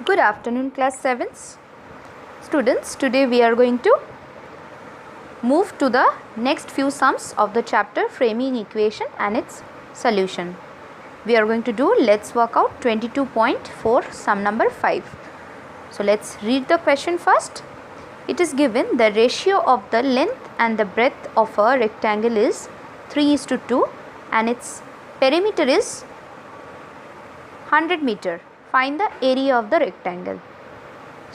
Good afternoon, class 7s. Students, today we are going to move to the next few sums of the chapter Framing Equation and its solution. We are going to do Let's Work Out 22.4 sum number 5. So let's read the question first. It is given the ratio of the length and the breadth of a rectangle is 3:2 and its perimeter is 100 meter. Find the area of the rectangle.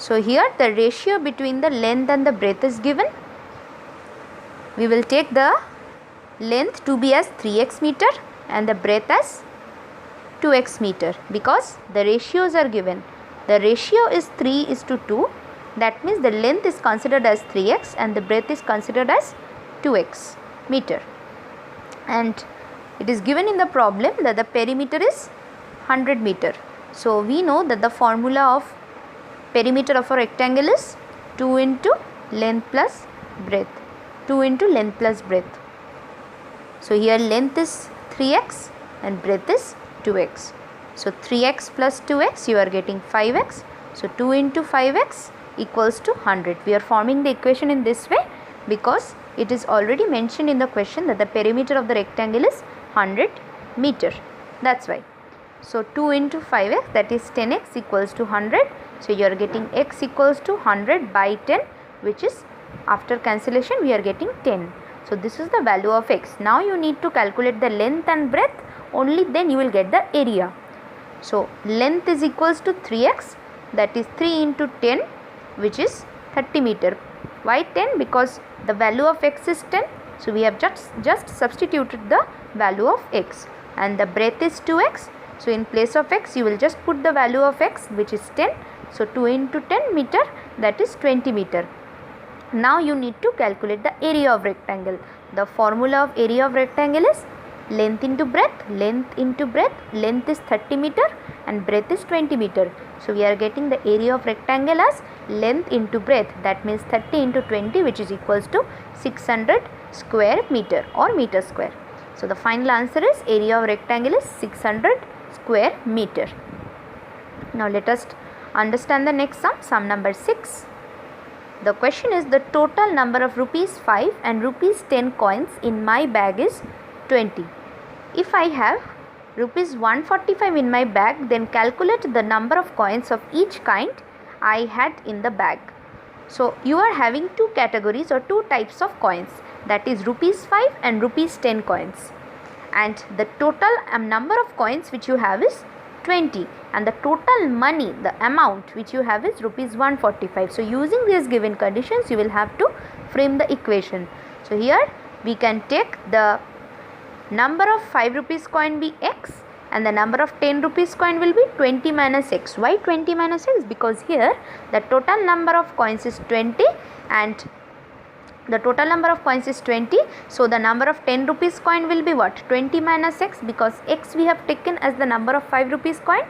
So here the ratio between the length and the breadth is given. We will take the length to be as 3x meter and the breadth as 2x meter because the ratios are given. The ratio is 3:2. That means the length is considered as 3x and the breadth is considered as 2x meter. And it is given in the problem that the perimeter is 100 meter. So we know that the formula of perimeter of a rectangle is 2 into length plus breadth. 2 into length plus breadth. So here length is 3x and breadth is 2x. So 3x plus 2x you are getting 5x. So 2 into 5x equals to 100. We are forming the equation in this way because it is already mentioned in the question that the perimeter of the rectangle is 100 meter. That's why. So 2 into 5x, that is 10x equals to 100. So you are getting x equals to 100 by 10, which is after cancellation we are getting 10. So this is the value of x. Now you need to calculate the length and breadth, only then you will get the area. So length is equals to 3x, that is 3 into 10, which is 30 meter. Why 10? Because the value of x is 10. So we have just substituted the value of x, and the breadth is 2x. So in place of x you will just put the value of x, which is 10. So 2 into 10 meter, that is 20 meter. Now you need to calculate the area of rectangle. The formula of area of rectangle is length into breadth. Length into breadth. Length is 30 meter and breadth is 20 meter. So we are getting the area of rectangle as length into breadth. That means 30 into 20, which is equals to 600 square meter or meter square. So the final answer is area of rectangle is 600 square meter. Now let us understand the next sum, sum number 6. The question is the total number of rupees 5 and rupees 10 coins in my bag is 20. If I have rupees 145 in my bag, then calculate the number of coins of each kind I had in the bag. So you are having two categories or two types of coins, that is rupees 5 and rupees 10 coins. And the total number of coins which you have is 20 and the total money, the amount which you have is rupees 145. So using these given conditions you will have to frame the equation. So here we can take the number of 5 rupees coin be x and the number of 10 rupees coin will be 20 minus x. Why 20 minus x? Because here the total number of coins is 20 and the total number of coins is 20. So the number of 10 rupees coin will be what? 20 minus x, because x we have taken as the number of 5 rupees coin.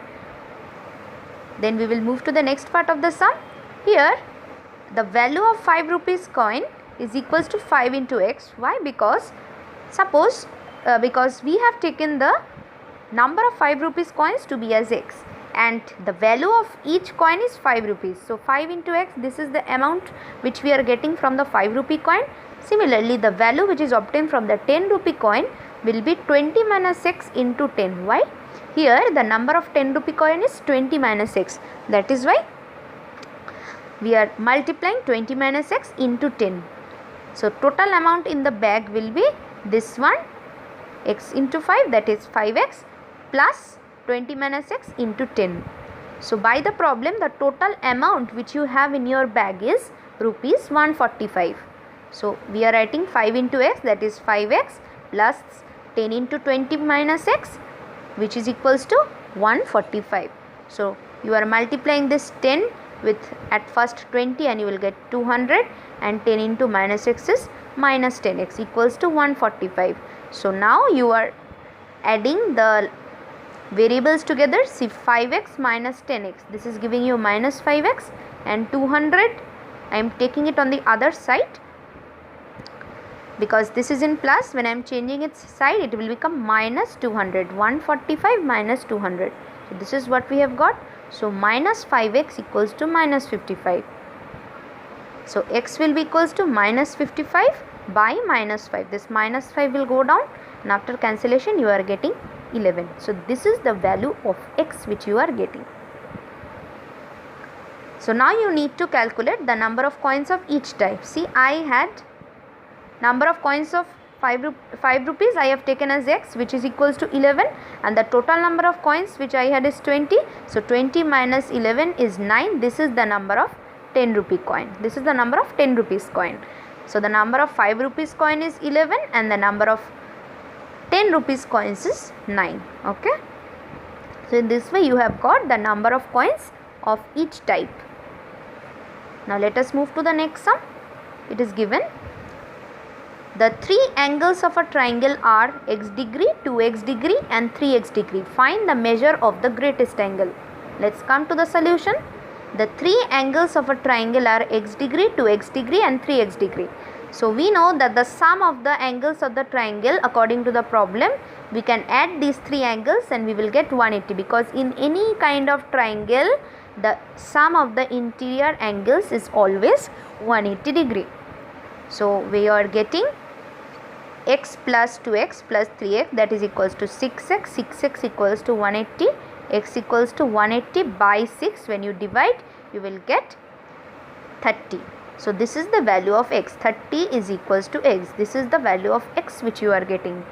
Then we will move to the next part of the sum. Here the value of 5 rupees coin is equals to 5 into x. Why? Because suppose because we have taken the number of 5 rupees coins to be as x and the value of each coin is 5 rupees. So 5 into x, this is the amount which we are getting from the 5 rupee coin. Similarly, the value which is obtained from the 10 rupee coin will be 20 minus x into 10. Why? Here the number of 10 rupee coin is 20 minus x. That is why we are multiplying 20 minus x into 10. So total amount in the bag will be this one, x into 5, that is 5x plus 20 minus x into 10. So by the problem the total amount which you have in your bag is rupees 145. So we are writing 5 into x, that is 5x plus 10 into 20 minus x, which is equals to 145. So you are multiplying this 10 with at first 20 and you will get 200, and 10 into minus x is minus 10x equals to 145. So now you are adding the variables together. See, 5x minus 10x, this is giving you minus 5x, and 200 I am taking it on the other side because this is in plus. When I am changing its side it will become minus 200. 145 minus 200. So this is what we have got. So minus 5x equals to minus 55. So x will be equals to minus 55 by minus 5. This minus 5 will go down, and after cancellation you are getting 11. So this is the value of x which you are getting. So now you need to calculate the number of coins of each type. See, I had number of coins of 5 rupees I have taken as x, which is equals to 11, and the total number of coins which I had is 20. So 20 minus 11 is 9. This is the number of 10 rupee coin. This is the number of 10 rupees coin. So the number of 5 rupees coin is 11 and the number of 10 rupees coins is 9. Okay. So in this way you have got the number of coins of each type. Now let us move to the next sum. It is given, the three angles of a triangle are x degree, 2x degree and 3x degree. Find the measure of the greatest angle. Let's come to the solution. The three angles of a triangle are x degree, 2x degree and 3x degree. So we know that the sum of the angles of the triangle, according to the problem, we can add these three angles and we will get 180, because in any kind of triangle the sum of the interior angles is always 180 degree. So we are getting x plus 2x plus 3x, that is equals to 6x. 6x equals to 180. X equals to 180 by 6. When you divide you will get 30. So this is the value of x. 30 is equals to x. This is the value of x which you are getting.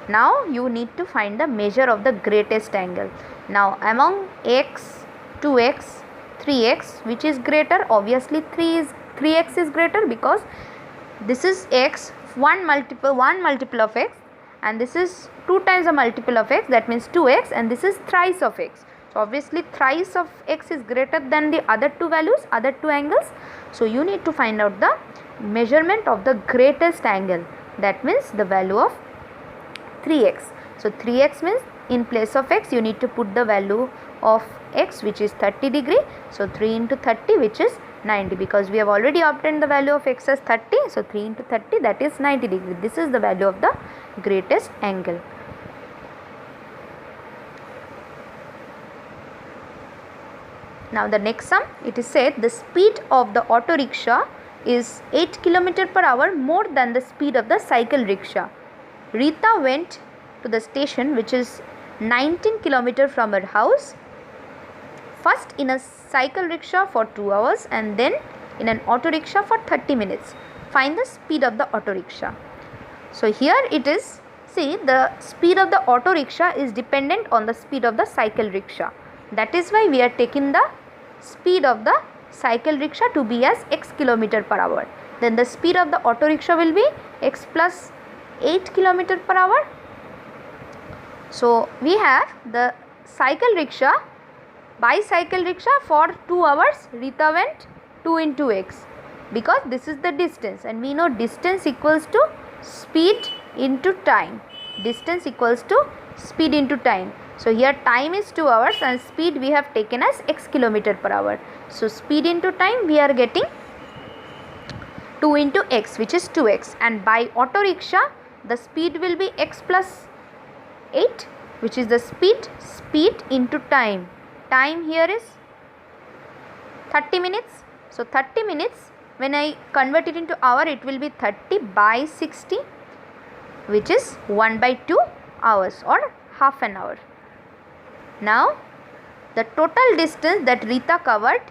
Now you need to find the measure of the greatest angle. Now among x, 2x, 3x, which is greater? Obviously 3x is greater, because this is x, one multiple of x, and this is 2 times a multiple of x, that means 2x, and this is thrice of x. So obviously thrice of x is greater than the other two values, other two angles. So you need to find out the measurement of the greatest angle, that means the value of 3x. So 3x means in place of x you need to put the value of x, which is 30 degree. So 3 into 30, which is 90, because we have already obtained the value of x as 30. So 3 into 30, that is 90 degree. This is the value of the greatest angle. Now the next sum, it is said the speed of the auto rickshaw is 8 km per hour more than the speed of the cycle rickshaw. Rita went to the station, which is 19 km from her house, first in a cycle rickshaw for 2 hours and then in an auto rickshaw for 30 minutes. Find the speed of the auto rickshaw. So here it is, see, the speed of the auto rickshaw is dependent on the speed of the cycle rickshaw. That is why we are taking the speed of the cycle rickshaw to be as x km per hour. Then the speed of the auto rickshaw will be x plus 8 km per hour. So we have the cycle rickshaw. By cycle rickshaw for 2 hours Rita went 2 into x, because this is the distance, and we know distance equals to speed into time. Distance equals to speed into time. So here time is 2 hours and speed we have taken as x km per hour. So speed into time we are getting 2 into x, which is 2x, and by auto rickshaw the speed will be x plus 8, which is the speed into time. Time here is 30 minutes. So 30 minutes, when I convert it into hour, it will be 30 by 60, which is 1 by 2 hours or half an hour. Now the total distance that Rita covered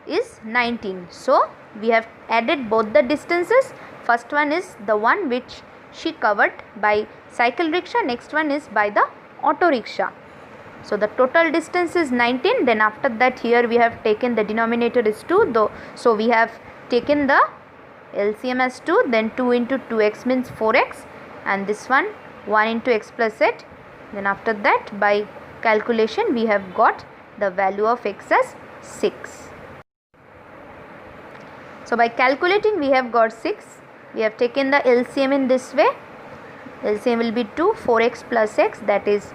is 19. So we have added both the distances. First one is the one which she covered by cycle rickshaw, next one is by the auto rickshaw. So the total distance is 19. Then after that here we have taken the denominator is 2, though. So we have taken the LCM as 2, then 2 into 2x means 4x, and this one 1 into x plus 8. Then after that by calculation we have got the value of x as 6. So by calculating we have got 6. We have taken the LCM in this way. LCM will be 2, 4x plus x, that is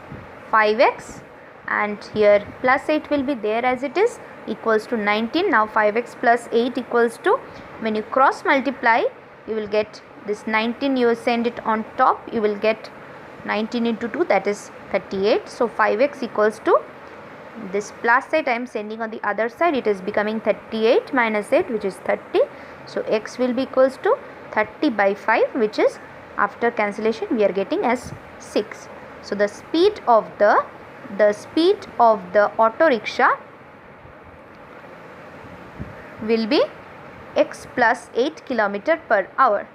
5x, and here plus 8 will be there as it is, equals to 19. Now 5x plus 8 equals to, when you cross multiply you will get this 19, you send it on top, you will get 19 into 2, that is 38. So 5x equals to This plus 8 I am sending on the other side. It is becoming 38 minus 8, which is 30. So x will be equals to 30 by 5, which is, after cancellation, we are getting as 6. So the speed of the auto rickshaw will be x plus 8 km per hour.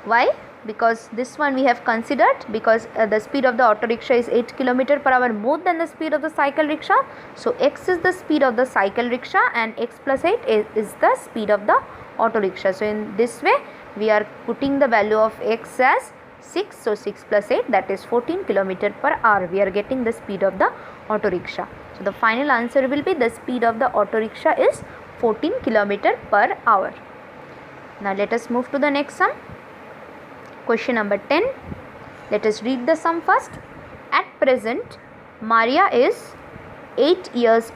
Why? Because this one we have considered, because the speed of the auto rickshaw is 8 km per hour more than the speed of the cycle rickshaw. So x is the speed of the cycle rickshaw and x plus 8 is the speed of the auto rickshaw. So in this way we are putting the value of x as 6. So 6 plus 8, that is 14 km per hour. We are getting the speed of the auto rickshaw. So the final answer will be, the speed of the auto rickshaw is 14 km per hour. Now let us move to the next sum. Question number 10. Let us read the sum first. At present, Maria is 8 years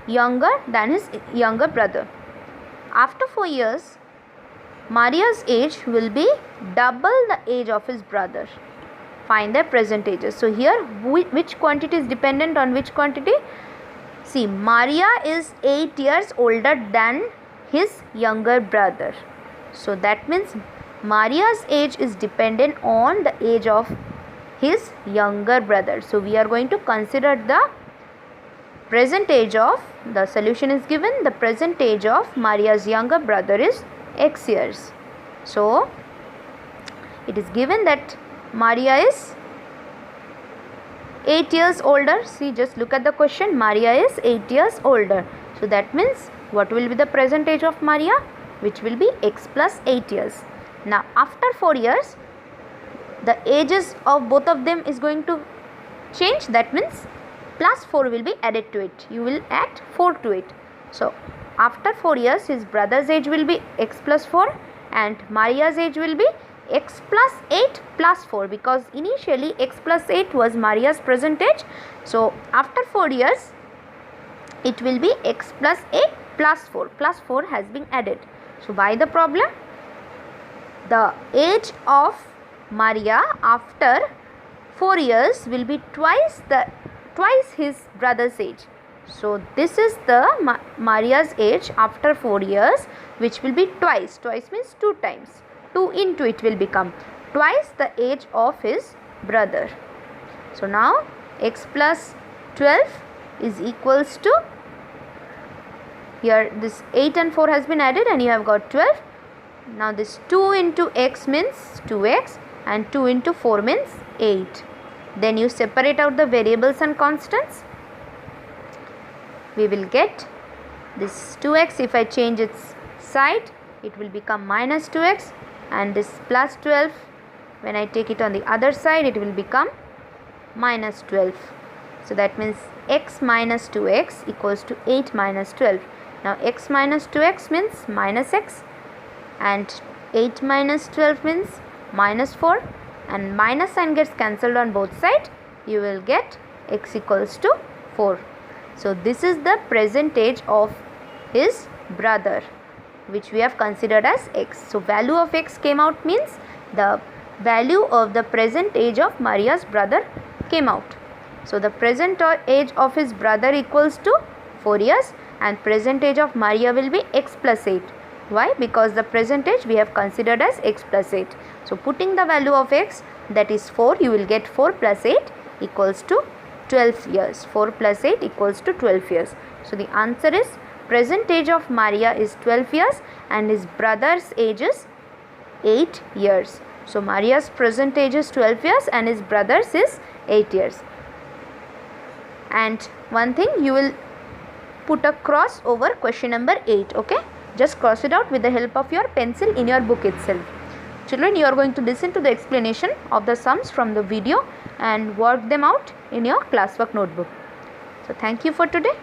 younger than his younger brother. After 4 years, Maria's age will be double the age of his brother. Find their present ages. So here, which quantity is dependent on which quantity? See, Maria is 8 years older than his younger brother. So that means Maria's age is dependent on the age of his younger brother. So we are going to consider the present age of, the solution is given, the present age of Maria's younger brother is x years. So it is given that Maria is 8 years older. See, just look at the question. Maria is 8 years older. So that means what will be the present age of Maria? Which will be x plus 8 years. Now after 4 years, the ages of both of them is going to change. That means plus 4 will be added to it. You will add 4 to it. So after 4 years, his brother's age will be x plus 4 and Maria's age will be x plus 8 plus 4, because initially x plus 8 was Maria's present age. So after 4 years, it will be x plus 8 plus 4. Plus 4 has been added. So why the problem? The age of Maria after 4 years will be twice his brother's age. So this is the Maria's age after 4 years, which will be twice. Twice means 2 times. 2 into it will become twice the age of his brother. So now x plus 12 is equals to, here this 8 and 4 has been added and you have got 12. Now this 2 into x means 2x and 2 into 4 means 8. Then you separate out the variables and constants. We will get this 2x, if I change its side, it will become minus 2x, and this plus 12, when I take it on the other side, it will become minus 12. So that means x minus 2x equals to 8 minus 12. Now x minus 2x means minus x, and 8 minus 12 means minus 4, and minus sign gets cancelled on both sides. You will get x equals to 4. So this is the present age of his brother, which we have considered as x. So value of x came out means the value of the present age of Maria's brother came out. So the present age of his brother equals to 4 years and present age of Maria will be x plus 8. Why? Because the present age we have considered as x plus 8. So putting the value of x, that is 4, you will get 4 plus 8 equals to 12 years. 4 plus 8 equals to 12 years. So the answer is present age of Maria is 12 years and his brother's age is 8 years. So Maria's present age is 12 years and his brother's is 8 years. And one thing, you will put a cross over question number 8. Okay, just cross it out with the help of your pencil in your book itself. Children, you are going to listen to the explanation of the sums from the video and work them out in your classwork notebook. So thank you for today.